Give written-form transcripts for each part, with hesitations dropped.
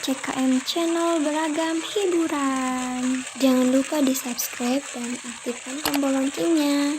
CKM Channel beragam hiburan. Jangan lupa di subscribe dan aktifkan tombol loncengnya.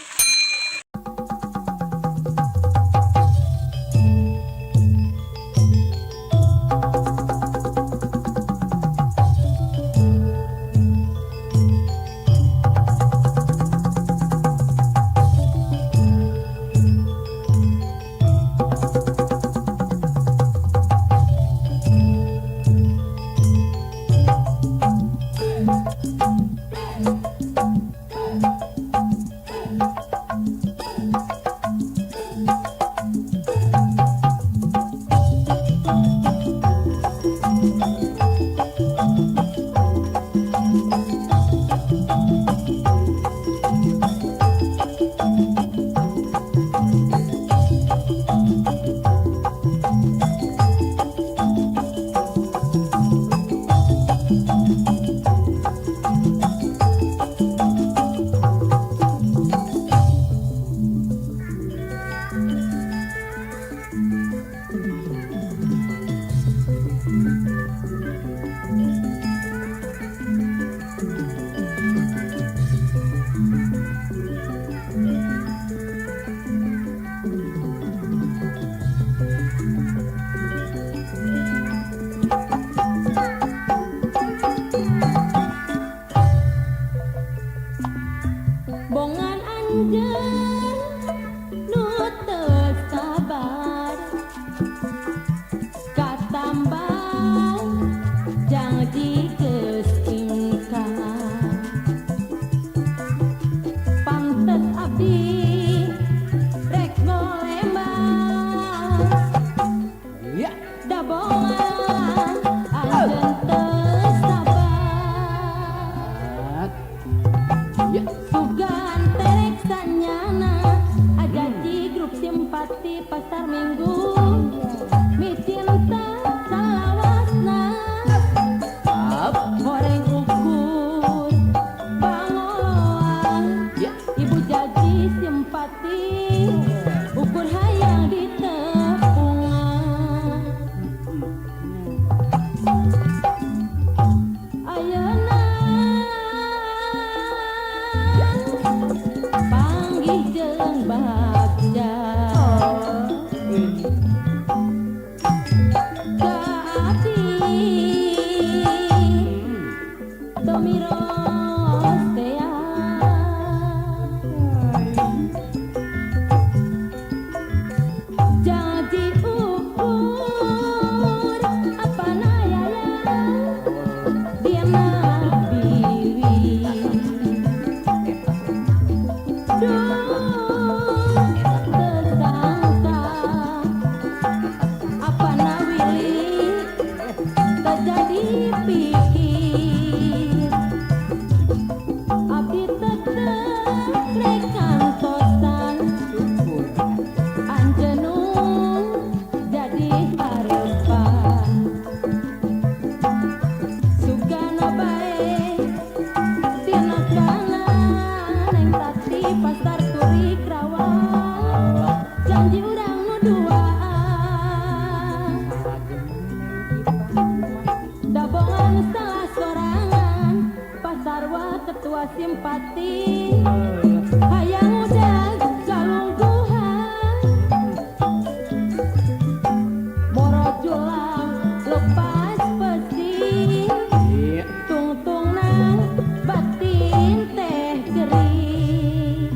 Bongan anjeun nu teu sabar katambang jang dikeus ingkang pantes abdi rek golembang ya da bongan anjeun teu sabar ya sugan terek sanyana aja di grup simpati pasar minggu micinta salawasna goreng ukur pangoloan ibu jadi simpati ukur hayang di tepungan ayeuna panggih jeung bagja ka abdi tomiros tea jadi ukur apa nayaya dia biri tersangka apa nawili terjadi pikir abdi tetep rek kantosan anjeun jadi harepan sugana bae tina kanan neng tati pasar turi Kerawang janji urang nu duaan dabongan salah sorangan pasarwa ketua simpati hayang udag galungguhan moro julang lepas pesi tungtungna batin teh gering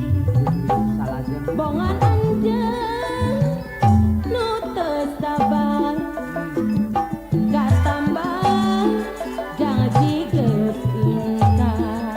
bongan anjeun nu teu sabar katambang jang dikeus ingkang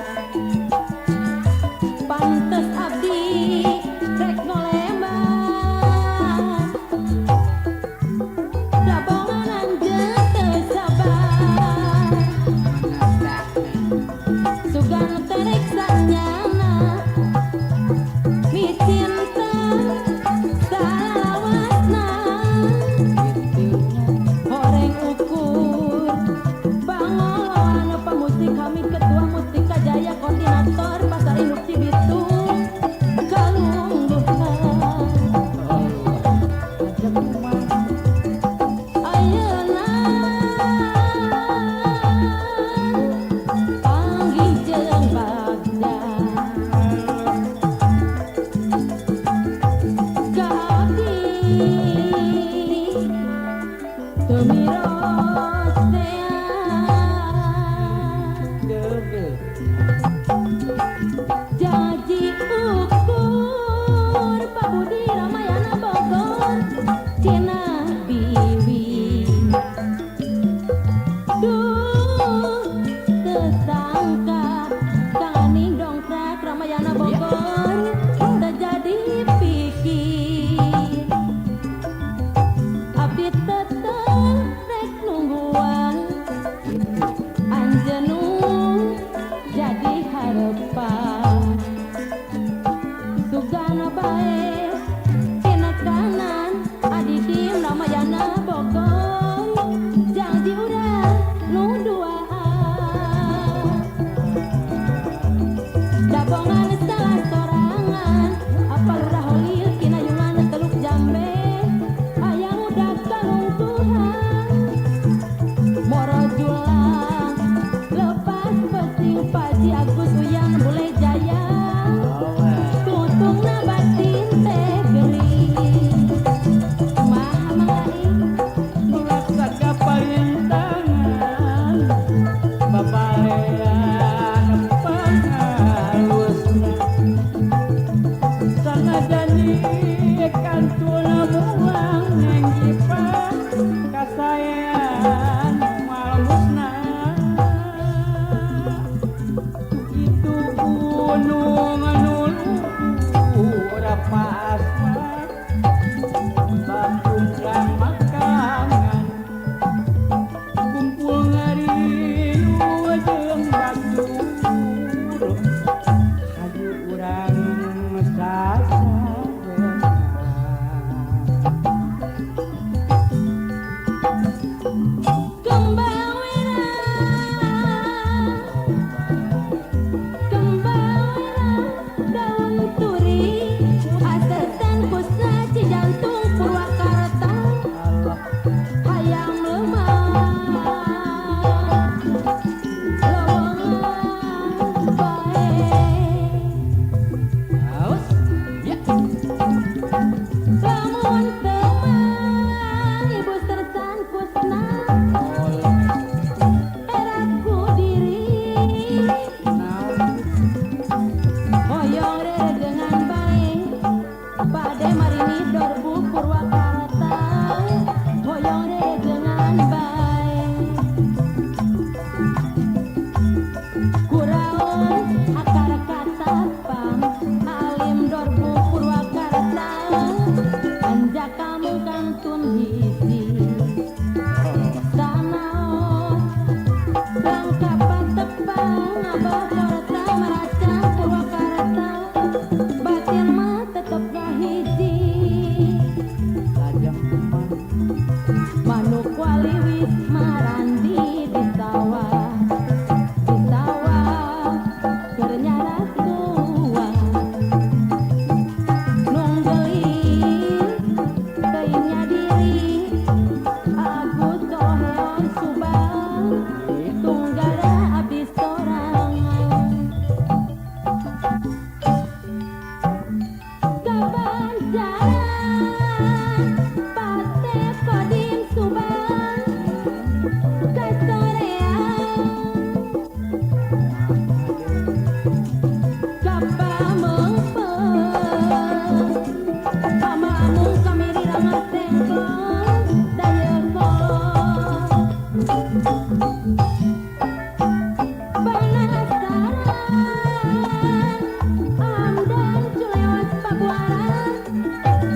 Amdan culewas pabuaran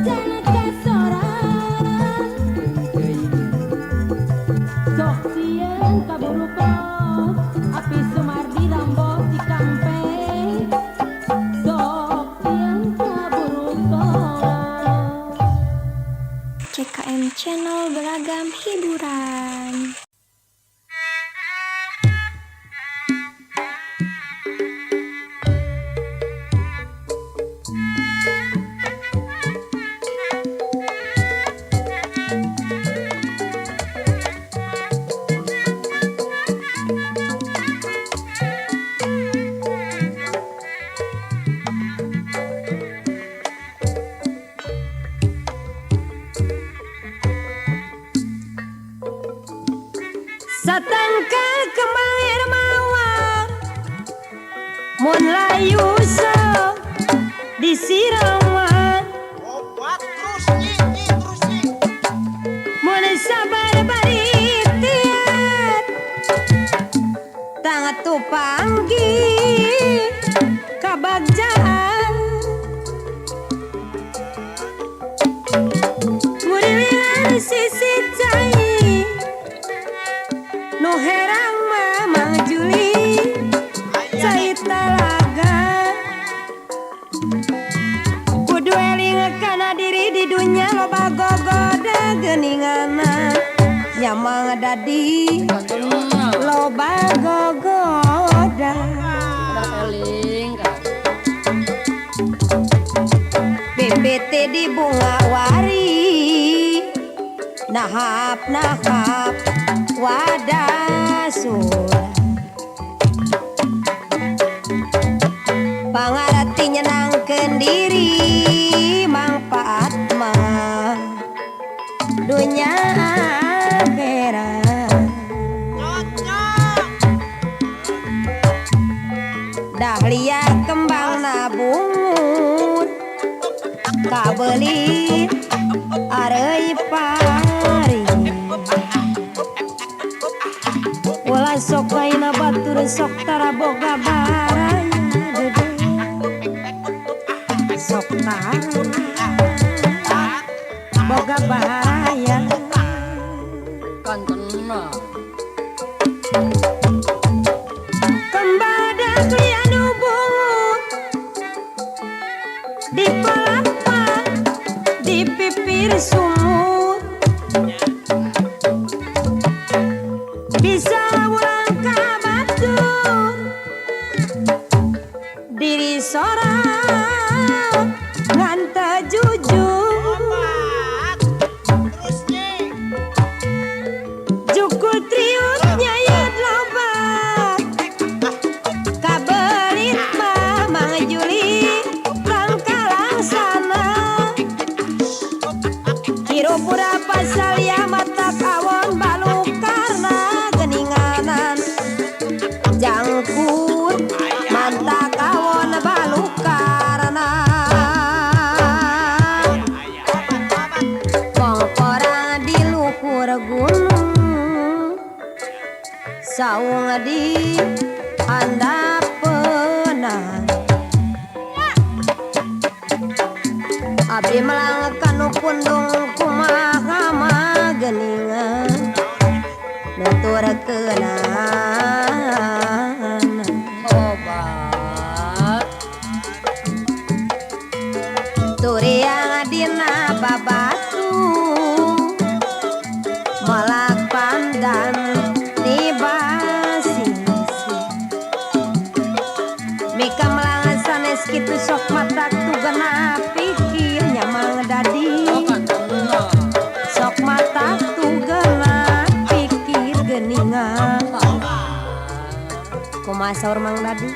cenah kasoran sok sieun kaburu pos api Sumardi Rambo si Kampeng sok sieun kaburu pos. CKM Channel beragam hiburan. Satangka kembang air mawar mun layu sok disiraman Obat terus nyi mun sabar bari ikhtiar tangan tu panggih kabagjaan murilan sisi cai nu herang Mamang Juli cai talaga kudu eling kana diri di dunya loba gogoda geuninganna nyamang dadi loba gogoda PPT di bunga wari nahap wadasul pangarati nyenangkeun diri mangpaat mah dunya akhirat dahlia kembang nabungun kabelit areuy pari ulah sok laina batur sok tara boga baraya dede sok tara boga baraya kantena kembada klianu bungut di palapa di pipir sumut bisa ulang kabatur diri sorang nganta jujur terus nyi jukul triut nyayat lobat kabelit Mamang Juli langka langsana kiro pura pasalya mata kawon balukarna geninganan jangkut manta kawon balukarna pongporang di luhur gunung saung di handapeunang abdi melangkan pundung kumaha mah geuningan nuturkeunana obat turiang dina babatu melak pandan nibasi mika melang sanes kitu sok matak tu genap pikir nyamang dadi kantena sok matak tu genap pikir geuningan kumaha saur Mang Dadi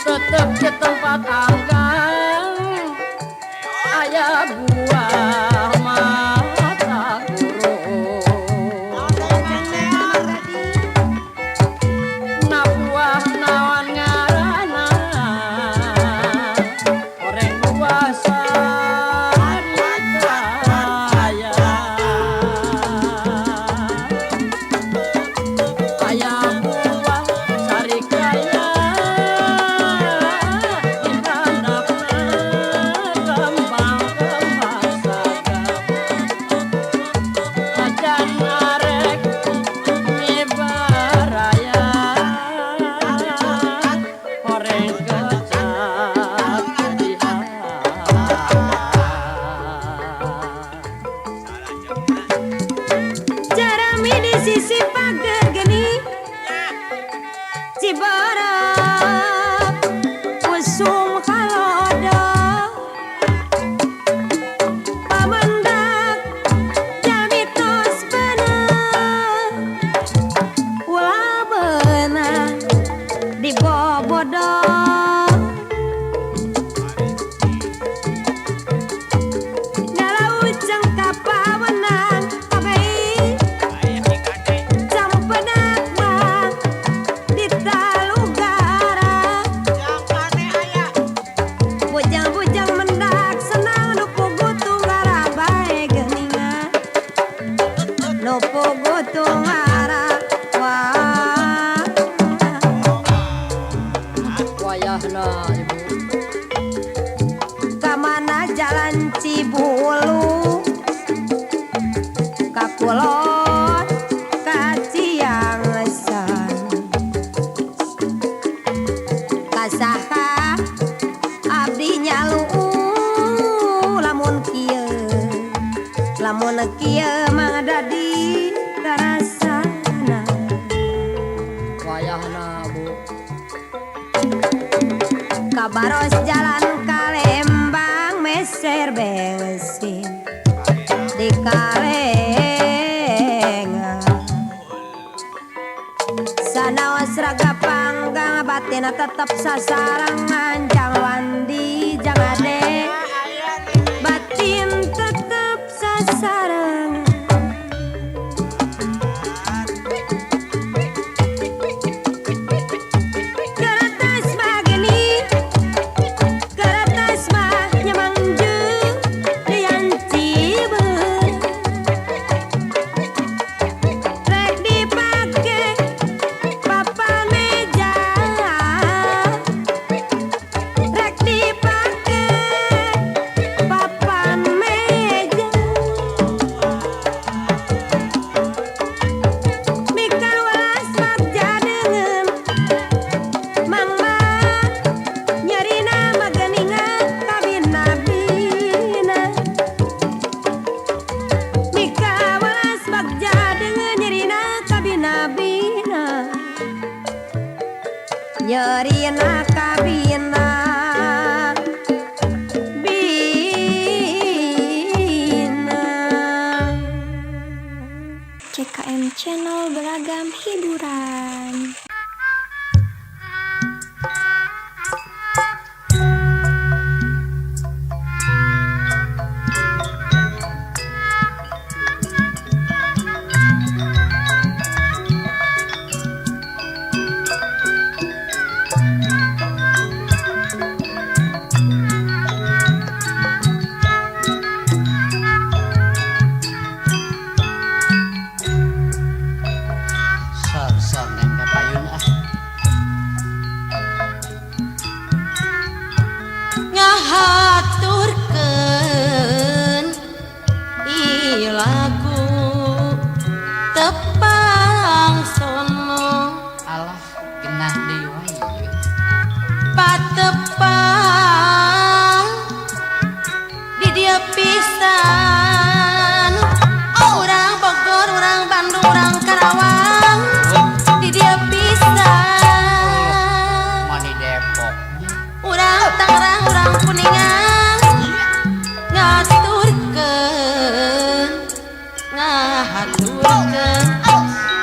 tetep di tempat anggang aya buah mata guru na buah naon ngaranna oreng buah saraya sisi pager geni Cibarap usum kalodo pamendak jamitos bener ulah beunang di bobodo dalau ujang kapawenang kabai campedak mah di talugara Jam mana aya? bujang-bujang mendak senang nu pugu tunggara bae geuningan nu pugu tunggara wah wayahna ibu kamana jalan Cibulu ka kulon ka Ciangsan ka saha abdi nyalu lamun kieu mah dadi karasana wayahna bu kabaros jalan ka Lembang meser bensin di Kalengan sanaos raga panggang batina tetep sasarangan jang wandi jang ade Aya nih. batin tetep sasarangan kertas mah geni kertas mah nyamang jeung deyan cibeur rek dipake papan meja rek dipake papan meja mikal welas bagja deungeun mangma nyarina mageningan kabina-bina mikal welas bagja deungeun nyarina kabina-bina nyarina kabina bina CKM Channel beragam hiburan. sor neng kapayun ngahaturkeun ieu lagu tepang sono alah genah deui wae patepang di dia pisan urang Bogor urang Bandung urang Karawang di dia pisan mani Depok urang Tangerang urang Kuningan ngaturkeun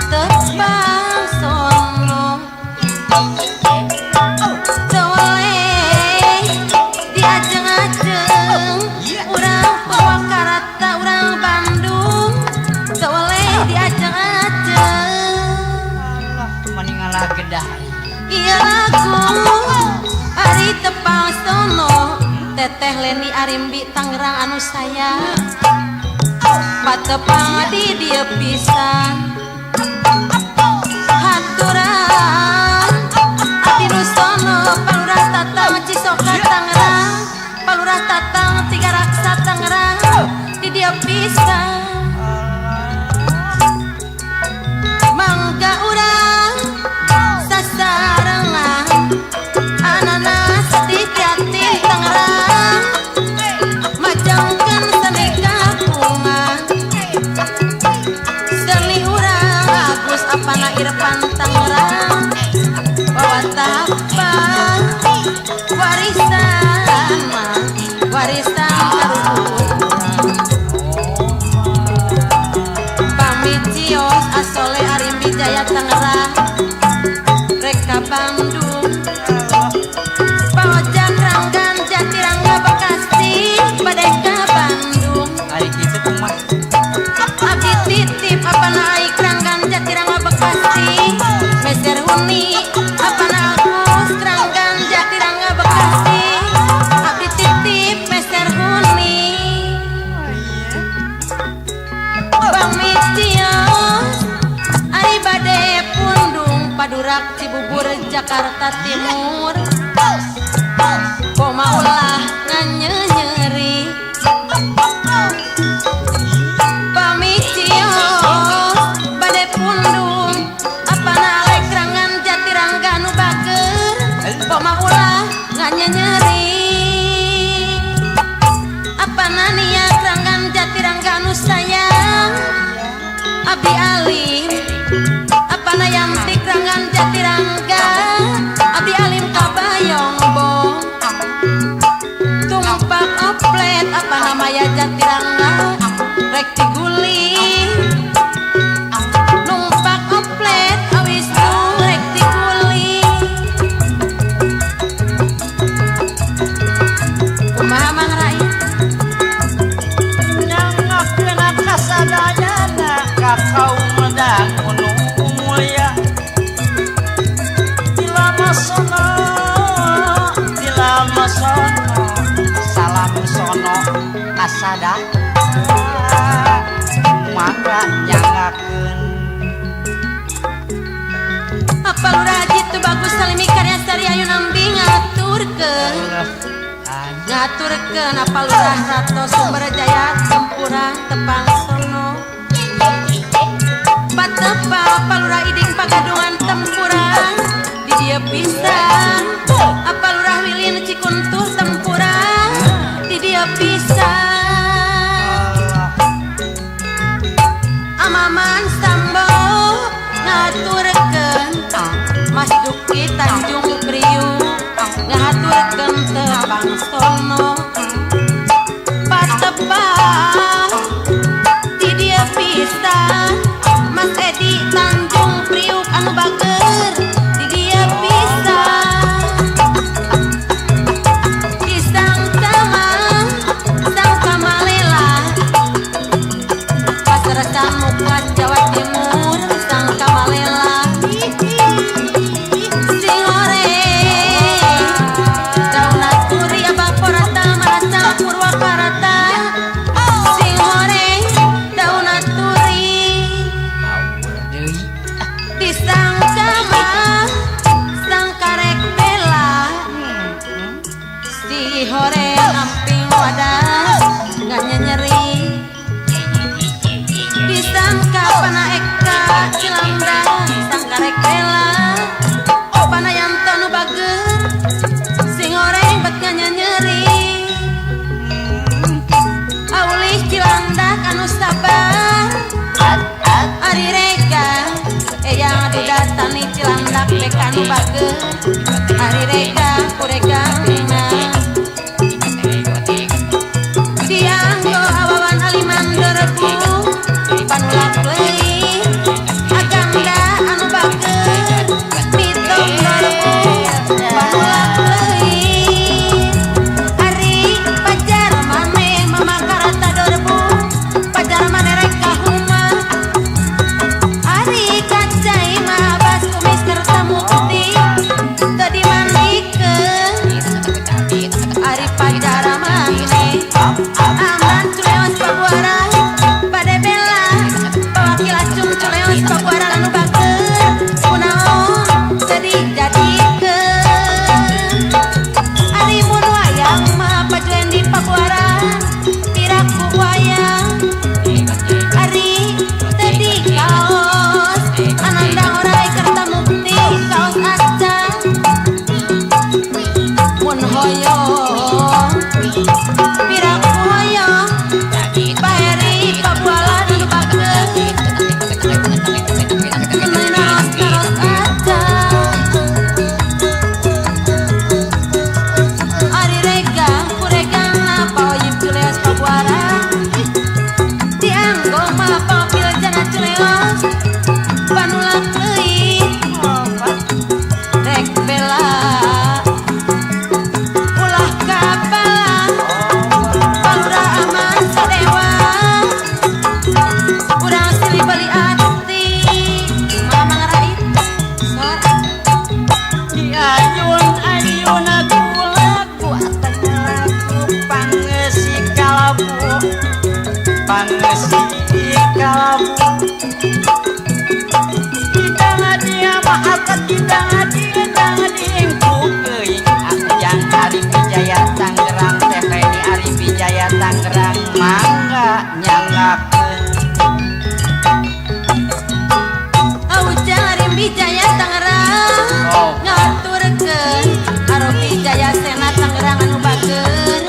tepang sono toleh diajeng-ajeng urang Purwakarta urang Bandung toleh diajeng-ajeng alah mani ngalah gedah ieu lagu ari tepang sono Teteh Leni Arimbi Tangerang anu sayang patepang di dia pisan haturan adi nu sono Palurah Tatang Cisoka Tangerang Palurah Tatang Tiga Raksa Tangerang di dia pisan mangga urang sasarengan ananas di Jatim Tangerang majangkeun seni kapungan seni urang apana Irfan Tangerang bawa tapang warisan mah warisan karuhun pamicios asole Arimbi Jaya Tangerang reka Bandung Paojak Ranggan Jatirangga Bekasi Badeka Bandung Ari kitu teh mah. abdi titip apana Aik Ranggan Jatirangga Bekasi Meser Huni apana Agus Ranggan Jatirangga Bekasi abdi titip Meser Huni Bang Mitios Ari bade Pundung Padurak Cibubur Jakarta Timur koma ulah nganyenyeri pamicios bade Pundung apana Alek Rangan Jatirangga nu bager koma ulah nganyenyeri apana Nia Rangan Jatirangga nu sayang abdi alim apana Yantik Rangan Jatirangga abdi alim kabayong bong tumpak oplet apa namanya Jatirangga rek tiguling numpak oplet awis rek tiguling kumaha Mang Rai Nyangakeun kasadayana ka kaum medang gunung mulia dilama sono salam sono kasada mangga nyangakeun apa lurah jitu bagus salimi karya sari ayu nambi ngaturkeun apa lurah Rato Sumber Jaya Tempura Tepang Sono Patepa apa lurah Iding Pagadungan Tempuran di dia pisan apa lurah Wilin Cikuntuh Tempuran di dia pisan Amaman Sambo ngaturkeun Mas Duki Tanjung Priuk ngaturkeun Tepang Sono Patepa di dia pisan Mas Edi Tanjung Priuk anu bager di dia pisan di Sang Kamalela Pasrekan Muka Jawa Timur Sang Kamalela Singore Daunat Turi Abang Porata Marasa Purwakarta Singore Daunat Turi di Sang Karek Bela si hore amping wadah nganyenyeri di Sangka Pana Eka Cilandak Sang Karek Bela Pana Yanto nu bager sing goreng bet nganyenyeri Aulih Cilandak anu sabar Ari Rega yang duda tani Cilandak beka nu bager Ari Rega kurega dianggo awawan alimanderku panulak leuing agangda anu bager mitong dorku panulak leuing ari pajar maneh mamakarata dorbu pajar maneh rek kahuma ari kacai mah bas kumis kerta mukti teu dimandikeun Wijaya Tangerang ngaturkeun karo Wijaya Sena Tangerang anu bageun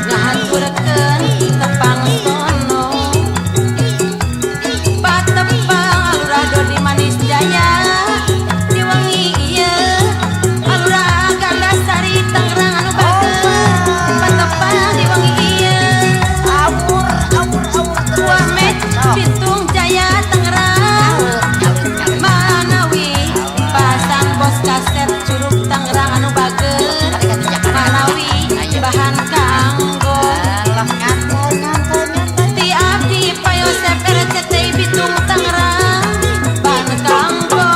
ngaturkeun tepang sono patepang alurado di Manis Jaya di Wangi ieu alura Gandasari Tangerang anu bageun patepang di Wangi ieu Wamet Pitung Jaya Tangerang Manawi pasang bos kaset Curug Tangerang anu bageun Manawi bahan kanggo ti abdi Pa Yosep RCTI Bitung Tangerang bahan kanggo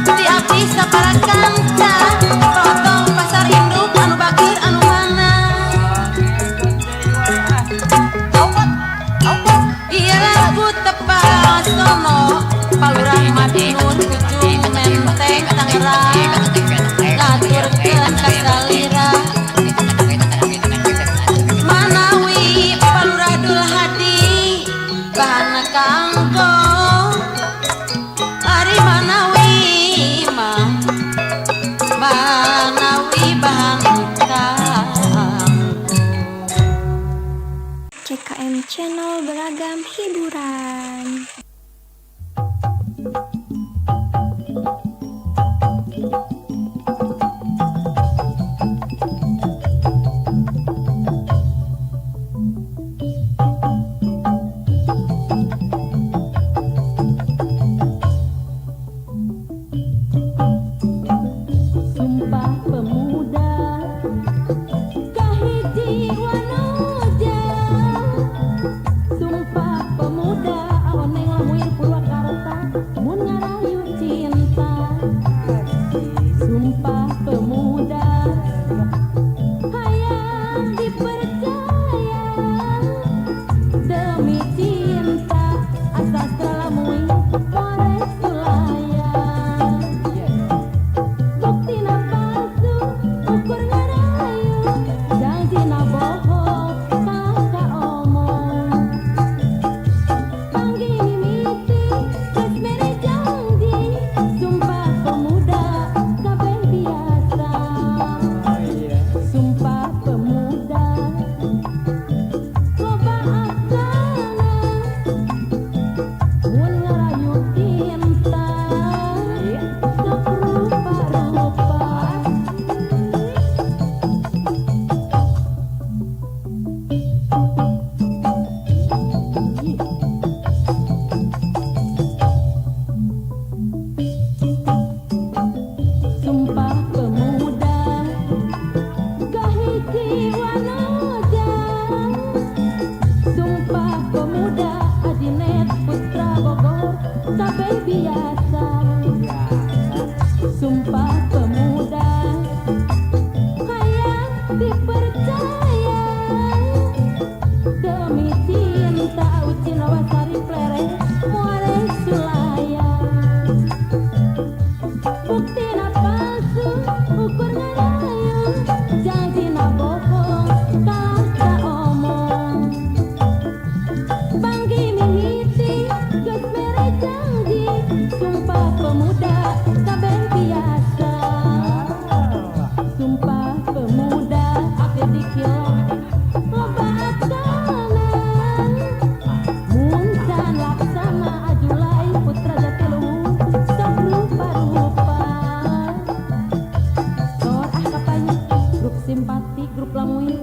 ti abdi sabaraha kanca potong pasar induk anu bageun anu mana iya lagu tepang sono palurah Madiun Ujung Menteng Tangerang ngaturkeun kasalira Manawi palurah Dul Hadi bahan kanggo ari Manawi mah Manawi bahan kanggo CKM Channel beragam hiburan. Sumpah Pemuda kahiji wanoja Sumpah Pemuda awan neng lamuir Purwakarta mun ngarayu cinta Sumpah Pemuda hayang dipercaya demi cinta asas lamuir Polres Sulayan buktina palsu ukur ngarayu janjina bohong kaka omong panggih mimiti geus mere janji Sumpah Pemuda kabeh biasa Sumpah Pemuda loba aksana mun ngarayu cinta sok rupa-rupa Sumpah Pemuda kahiji wanoja Sumpah Pemuda Adinet Putra Bogor kabeh biasa Sumpah Pemuda hayang dipercaya demi cinta Ucina Wasari Plere Muare Sulayan buktina palsu ukur ngarayu janjina bohong kaka omong panggih mihiti geus mere janji Sumpah Pemuda kabeh biasa Sumpah Pemuda abdi dikilong loba aksana muncan laksana ajulai putra jatiluhur sok rupa-rupa sor kapanya grup simpati grup lamuir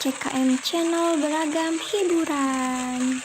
CKM Channel beragam hiburan.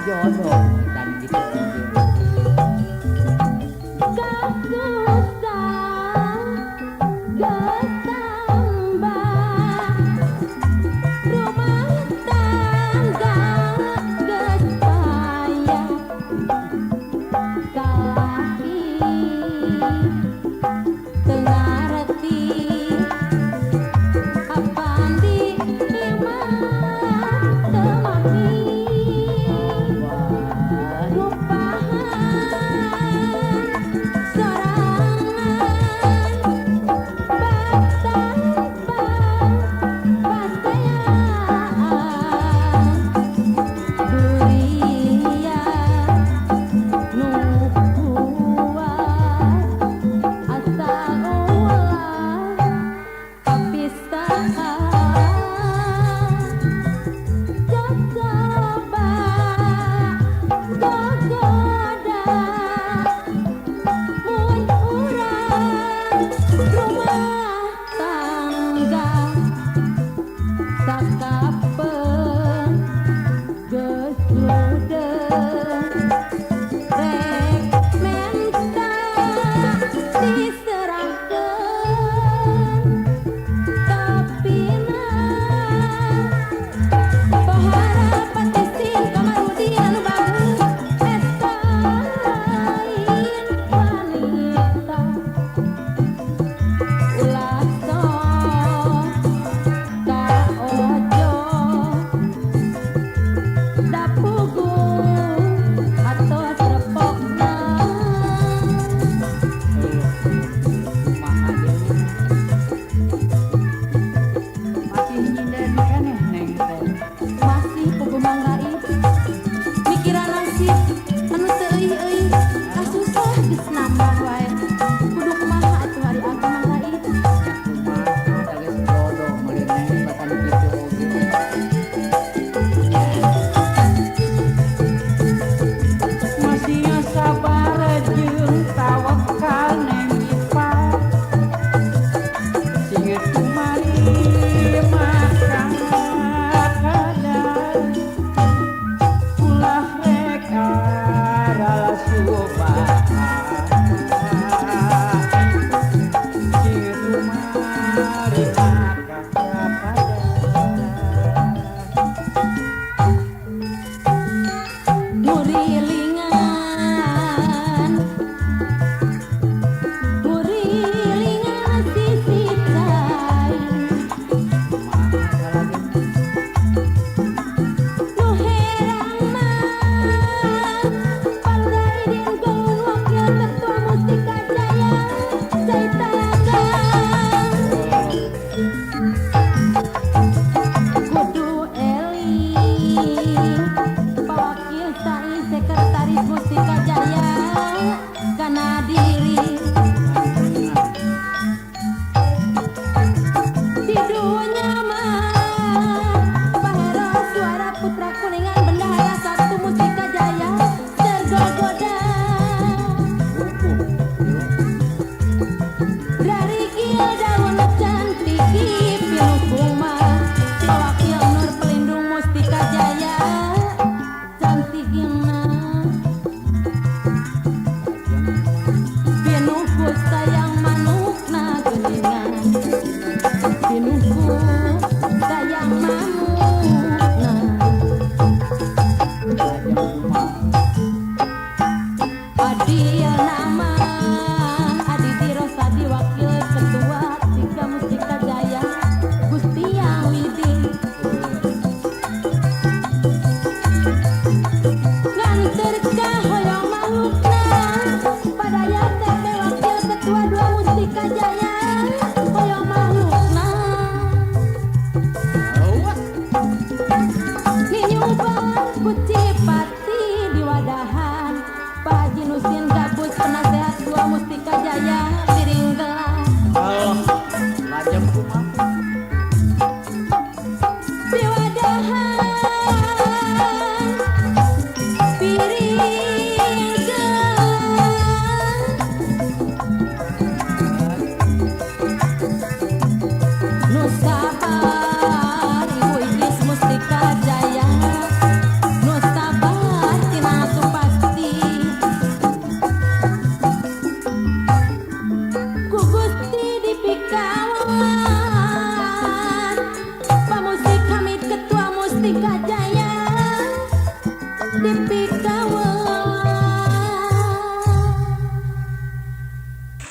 Jodoh dan gitu.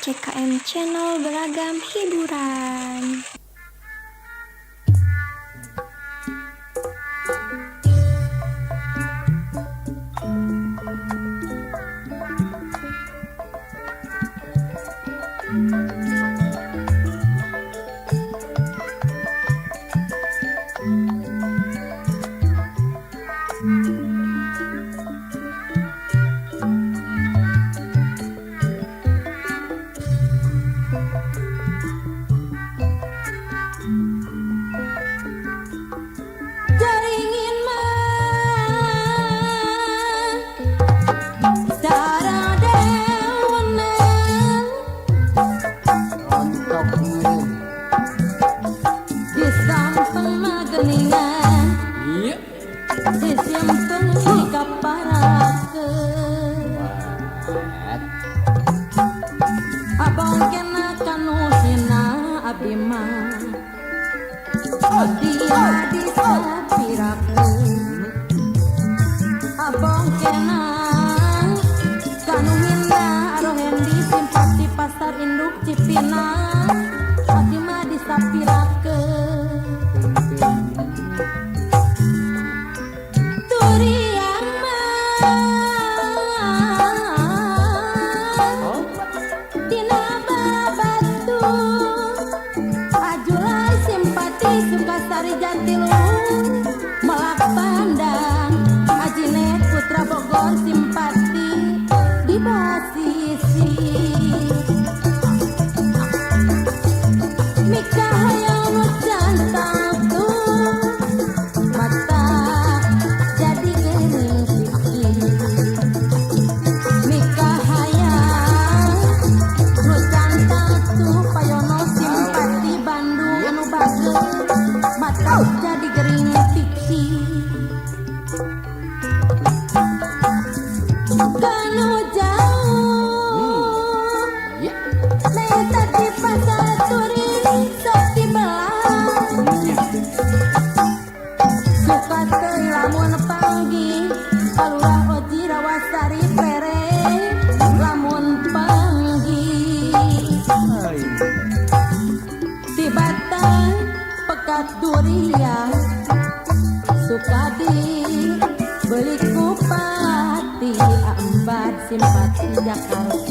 CKM Channel Beragam Hiburan. Jaringin mah saradewanan rontok ngeureum disampen mageningan iya disimpen di kaparakeun abang kena kanu hina abdi mah dia disapirakeun abang kena kanu hina arohen disimpati pasar induk Cipinang abdi mah disapirakeun turiang mah dina babatu ajulai simpati Sukasari Jatiluhur melak pandang Ajinet Putra Bogor simpati di Basisi Mika hayang cantang tuh mata jadi geuning pikir Mika hayang nu cantang tuh payono simpati Bandung anu bageus mata jadi gering pikir kanu jauh Neta di pasar turi sok dibelah suka teu lamun panggih Palurah Oji Rawasari Prere lamun panggih tibatan pekat durian Sukadi beli kupati Ambad simpati Jakarta